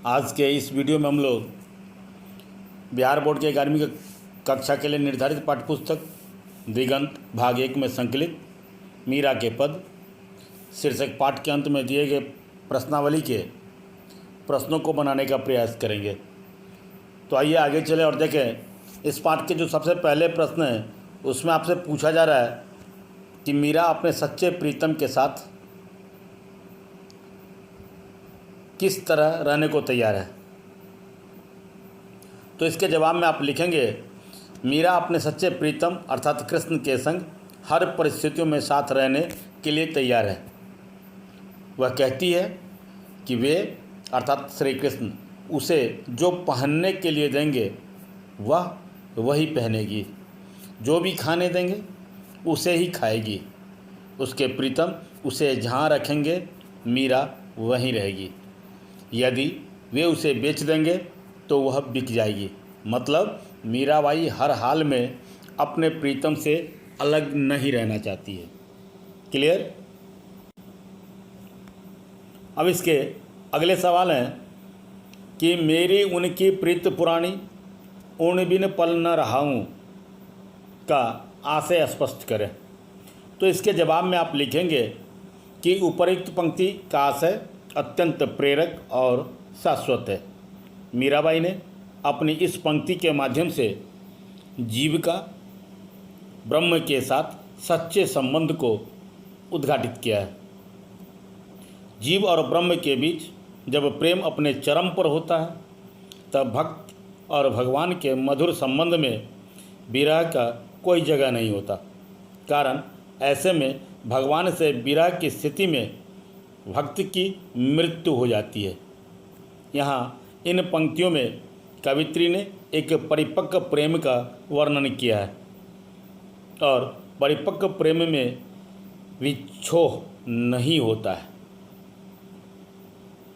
आज के इस वीडियो में हम लोग बिहार बोर्ड के 11वीं कक्षा के लिए निर्धारित पाठ्यपुस्तक दिगंत भाग 1 में संकलित मीरा के पद शीर्षक पाठ के अंत में दिए गए प्रश्नावली के प्रश्नों को बनाने का प्रयास करेंगे। तो आइए आगे चले और देखें। इस पाठ के जो सबसे पहले प्रश्न है उसमें आपसे पूछा जा रहा है कि मीरा अपने सच्चे प्रीतम के साथ किस तरह रहने को तैयार है। तो इसके जवाब में आप लिखेंगे, मीरा अपने सच्चे प्रीतम अर्थात कृष्ण के संग हर परिस्थितियों में साथ रहने के लिए तैयार है। वह कहती है कि वे अर्थात श्री कृष्ण उसे जो पहनने के लिए देंगे वह वही पहनेगी, जो भी खाने देंगे उसे ही खाएगी। उसके प्रीतम उसे जहाँ रखेंगे मीरा वहीं रहेगी। यदि वे उसे बेच देंगे तो वह बिक जाएगी। मतलब मीराबाई हर हाल में अपने प्रीतम से अलग नहीं रहना चाहती है। क्लियर। अब इसके अगले सवाल हैं कि मेरी उनकी प्रीत पुरानी उन बिन पल न रहाऊं का आशय स्पष्ट करें। तो इसके जवाब में आप लिखेंगे कि उपरोक्त पंक्ति का आशय अत्यंत प्रेरक और शाश्वत है। मीराबाई ने अपनी इस पंक्ति के माध्यम से जीव का ब्रह्म के साथ सच्चे संबंध को उद्घाटित किया है। जीव और ब्रह्म के बीच जब प्रेम अपने चरम पर होता है तब भक्त और भगवान के मधुर संबंध में विरह का कोई जगह नहीं होता। कारण ऐसे में भगवान से विरह की स्थिति में भक्त की मृत्यु हो जाती है। यहाँ इन पंक्तियों में कवित्री ने एक परिपक्व प्रेम का वर्णन किया है और परिपक्व प्रेम में विक्षोभ नहीं होता है।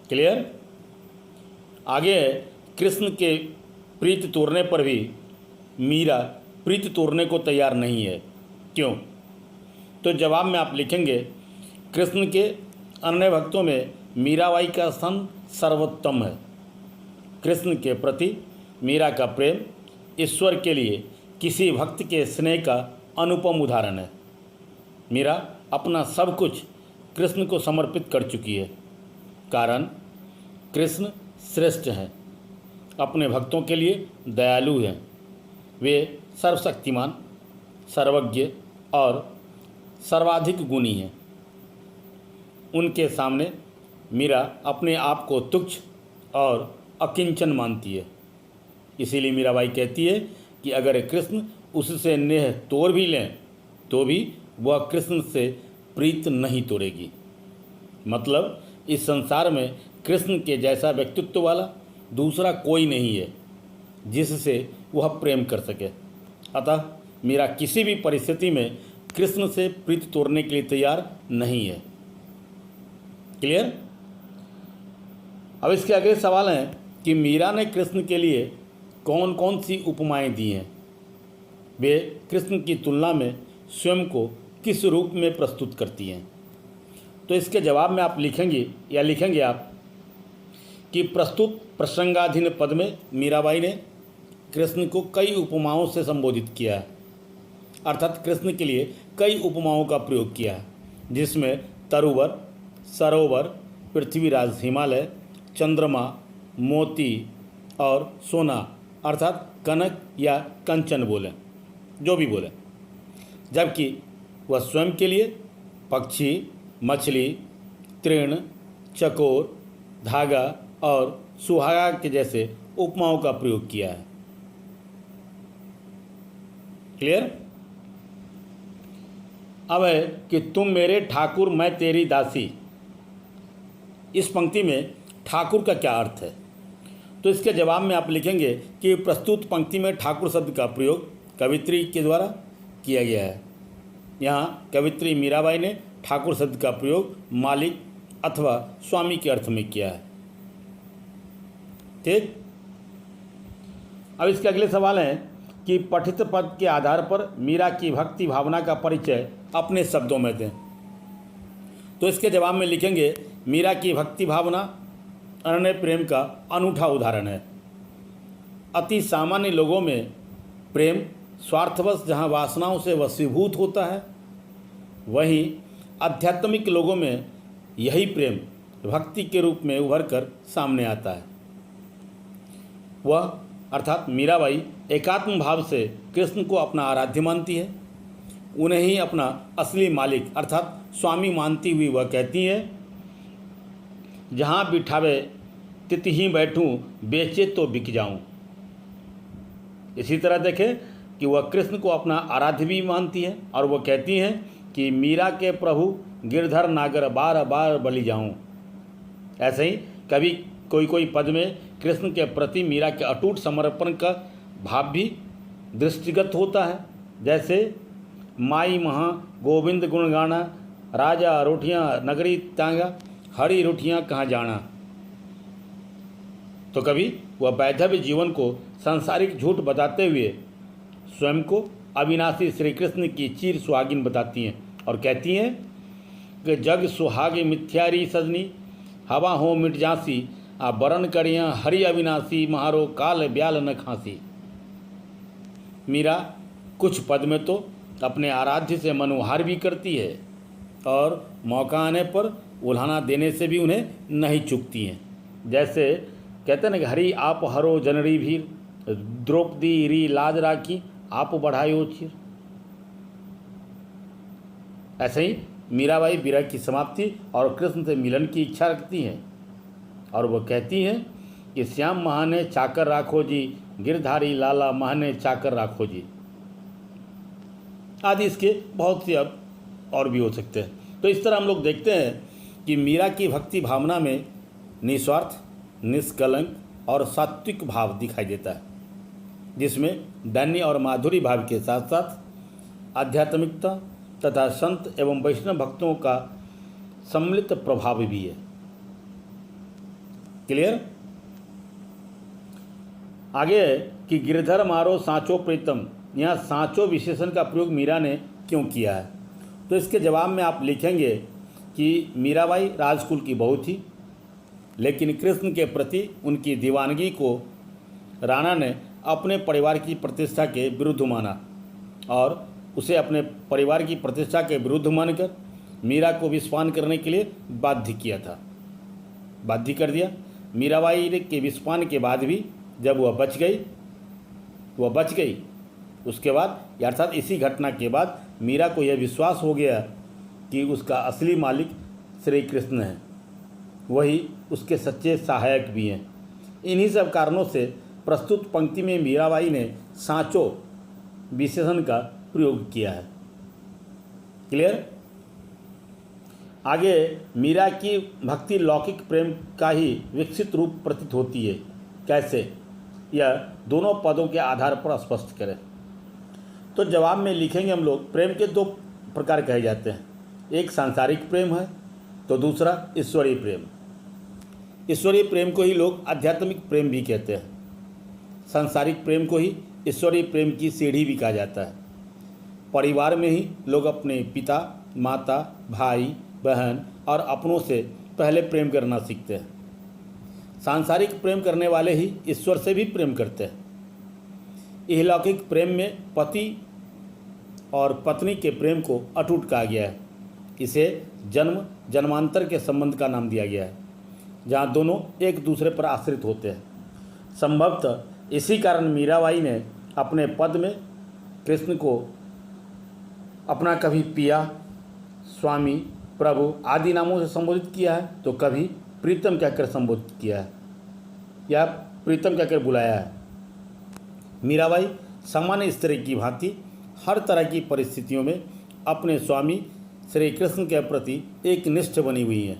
क्लियर। आगे कृष्ण के प्रीत तोड़ने पर भी मीरा प्रीत तोड़ने को तैयार नहीं है। क्यों? तो जवाब में आप लिखेंगे, कृष्ण के अन्य भक्तों में मीराबाई का स्थान सर्वोत्तम है। कृष्ण के प्रति मीरा का प्रेम ईश्वर के लिए किसी भक्त के स्नेह का अनुपम उदाहरण है। मीरा अपना सब कुछ कृष्ण को समर्पित कर चुकी है। कारण कृष्ण श्रेष्ठ हैं, अपने भक्तों के लिए दयालु हैं। वे सर्वशक्तिमान, सर्वज्ञ और सर्वाधिक गुणी हैं। उनके सामने मीरा अपने आप को तुच्छ और अकिंचन मानती है। इसीलिए मीराबाई कहती है कि अगर कृष्ण उससे नेह तोड़ भी लें तो भी वह कृष्ण से प्रीत नहीं तोड़ेगी। मतलब इस संसार में कृष्ण के जैसा व्यक्तित्व वाला दूसरा कोई नहीं है जिससे वह प्रेम कर सके। अतः मीरा किसी भी परिस्थिति में कृष्ण से प्रीत तोड़ने के लिए तैयार नहीं है। क्लियर। अब इसके अगले सवाल हैं कि मीरा ने कृष्ण के लिए कौन कौन सी उपमाएं दी हैं। वे कृष्ण की तुलना में स्वयं को किस रूप में प्रस्तुत करती हैं। तो इसके जवाब में आप लिखेंगे आप कि प्रस्तुत प्रसंगाधीन पद में मीराबाई ने कृष्ण को कई उपमाओं से संबोधित किया है। अर्थात कृष्ण के लिए कई उपमाओं का प्रयोग किया है, जिसमें तरुवर, सरोवर, पृथ्वीराज हिमालय, चंद्रमा, मोती और सोना अर्थात कनक या कंचन बोले, जो भी बोले। जबकि वह स्वयं के लिए पक्षी, मछली, तृण, चकोर, धागा और सुहागा के जैसे उपमाओं का प्रयोग किया है। क्लियर। अब है कि तुम मेरे ठाकुर मैं तेरी दासी। इस पंक्ति में ठाकुर का क्या अर्थ है। तो इसके जवाब में आप लिखेंगे कि प्रस्तुत पंक्ति में ठाकुर शब्द का प्रयोग कवित्री के द्वारा किया गया है। यहाँ कवित्री मीराबाई ने ठाकुर शब्द का प्रयोग मालिक अथवा स्वामी के अर्थ में किया है। ठीक। अब इसके अगले सवाल हैं कि पठित पद के आधार पर मीरा की भक्ति भावना का परिचय अपने शब्दों में दें। तो इसके जवाब में लिखेंगे, मीरा की भक्ति भावना अनन्य प्रेम का अनूठा उदाहरण है। अति सामान्य लोगों में प्रेम स्वार्थवश जहाँ वासनाओं से वशीभूत होता है, वहीं आध्यात्मिक लोगों में यही प्रेम भक्ति के रूप में उभर कर सामने आता है। वह अर्थात मीराबाई एकात्म भाव से कृष्ण को अपना आराध्य मानती है। उन्हें ही अपना असली मालिक अर्थात स्वामी मानती हुई वह कहती है, जहाँ बिठावे तित ही बैठूं, बेचे तो बिक जाऊं। इसी तरह देखें कि वह कृष्ण को अपना आराध्य भी मानती है और वह कहती हैं कि मीरा के प्रभु गिरधर नागर बार बार बलि जाऊं। ऐसे ही कभी कोई पद में कृष्ण के प्रति मीरा के अटूट समर्पण का भाव भी दृष्टिगत होता है। जैसे माई महा गोविंद गुण गाना, राजा रोटियाँ नगरी तांगा, हरी रोटियाँ कहाँ जाना। तो कभी वह वैधव्य जीवन को सांसारिक झूठ बताते हुए स्वयं को अविनाशी श्री कृष्ण की चीर सुहागिन बताती हैं और कहती हैं कि जग सुहागे मिथ्यारी सजनी, हवा हो मिट जासी, आ बरन करियाँ हरि अविनाशी, महारो काल ब्याल न खांसी। मीरा कुछ पद में तो अपने आराध्य से मनोहार भी करती है और मौका आने पर उल्हाना देने से भी उन्हें नहीं चूकती हैं। जैसे कहते हैं ना कि हरि आप हरो जनरी भीर, द्रौपदी री लाज राखी, आप बढ़ायो चिर। ऐसे ही मीराबाई विरह की समाप्ति और कृष्ण से मिलन की इच्छा रखती हैं और वह कहती हैं कि श्याम महाने चाकर राखो जी, गिरधारी लाला महाने चाकर राखो जी आदि। इसके बहुत से अब और भी हो सकते हैं। तो इस तरह हम लोग देखते हैं कि मीरा की भक्ति भावना में निस्वार्थ, निष्कलंक और सात्विक भाव दिखाई देता है, जिसमें दैन्य और माधुरी भाव के साथ साथ आध्यात्मिकता तथा संत एवं वैष्णव भक्तों का सम्मिलित प्रभाव भी है। क्लियर? आगे है कि गिरधर मारो सांचो प्रीतम। यहाँ सांचो विशेषण का प्रयोग मीरा ने क्यों किया है? तो इसके जवाब में आप लिखेंगे कि मीराबाई राजकुल की बहू थी, लेकिन कृष्ण के प्रति उनकी दीवानगी को राणा ने अपने परिवार की प्रतिष्ठा के विरुद्ध माना और उसे अपने परिवार की प्रतिष्ठा के विरुद्ध मानकर मीरा को विस्फान करने के लिए बाध्य किया था, बाध्य कर दिया। मीराबाई के विस्फान के बाद भी जब वह बच गई, उसके बाद अर्थात इसी घटना के बाद मीरा को यह विश्वास हो गया कि उसका असली मालिक श्री कृष्ण है, वही उसके सच्चे सहायक भी हैं। इन्हीं सब कारणों से प्रस्तुत पंक्ति में मीराबाई ने सांचो विशेषण का प्रयोग किया है। क्लियर? आगे मीरा की भक्ति लौकिक प्रेम का ही विकसित रूप प्रतीत होती है। कैसे? यह दोनों पदों के आधार पर स्पष्ट करें। तो जवाब में लिखेंगे हम लोग, प्रेम के दो प्रकार कहे जाते हैं, एक सांसारिक प्रेम है तो दूसरा ईश्वरीय प्रेम। ईश्वरीय प्रेम को ही लोग आध्यात्मिक प्रेम भी कहते हैं। सांसारिक प्रेम को ही ईश्वरीय प्रेम की सीढ़ी भी कहा जाता है। परिवार में ही लोग अपने पिता, माता, भाई, बहन और अपनों से पहले प्रेम करना सीखते हैं। सांसारिक प्रेम करने वाले ही ईश्वर से भी प्रेम करते हैं। इहलौकिक प्रेम में पति और पत्नी के प्रेम को अटूट कहा गया है। इसे जन्म जन्मांतर के संबंध का नाम दिया गया है, जहाँ दोनों एक दूसरे पर आश्रित होते हैं। संभवतः इसी कारण मीराबाई ने अपने पद में कृष्ण को अपना कभी पिया, स्वामी, प्रभु आदि नामों से संबोधित किया है, तो कभी प्रीतम कहकर संबोधित किया है या प्रीतम कहकर बुलाया है। मीराबाई सामान्य स्त्री की भांति हर तरह की परिस्थितियों में अपने स्वामी श्री कृष्ण के प्रति एक निष्ठ बनी हुई है।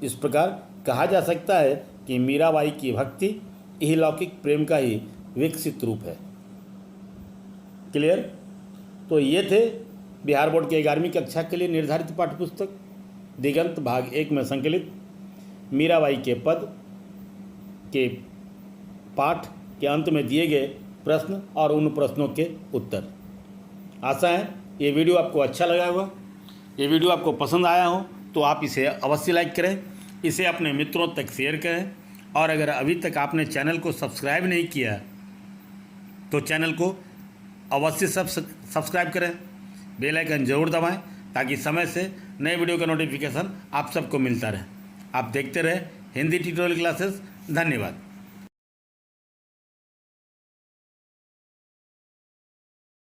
इस प्रकार कहा जा सकता है कि मीराबाई की भक्ति इहलौकिक प्रेम का ही विकसित रूप है। क्लियर? तो ये थे बिहार बोर्ड के 11वीं कक्षा के लिए निर्धारित पाठ्यपुस्तक दिगंत भाग 1 में संकलित मीराबाई के पद के पाठ के अंत में दिए गए प्रश्न और उन प्रश्नों के उत्तर। आशा है ये वीडियो आपको अच्छा लगा होगा। ये वीडियो आपको पसंद आया हो तो आप इसे अवश्य लाइक करें, इसे अपने मित्रों तक शेयर करें और अगर अभी तक आपने चैनल को सब्सक्राइब नहीं किया तो चैनल को अवश्य सब्सक्राइब करें, बेल आइकन जरूर दबाएं ताकि समय से नए वीडियो का नोटिफिकेशन आप सबको मिलता रहे। आप देखते रहे हिंदी ट्यूटोरियल क्लासेस। धन्यवाद।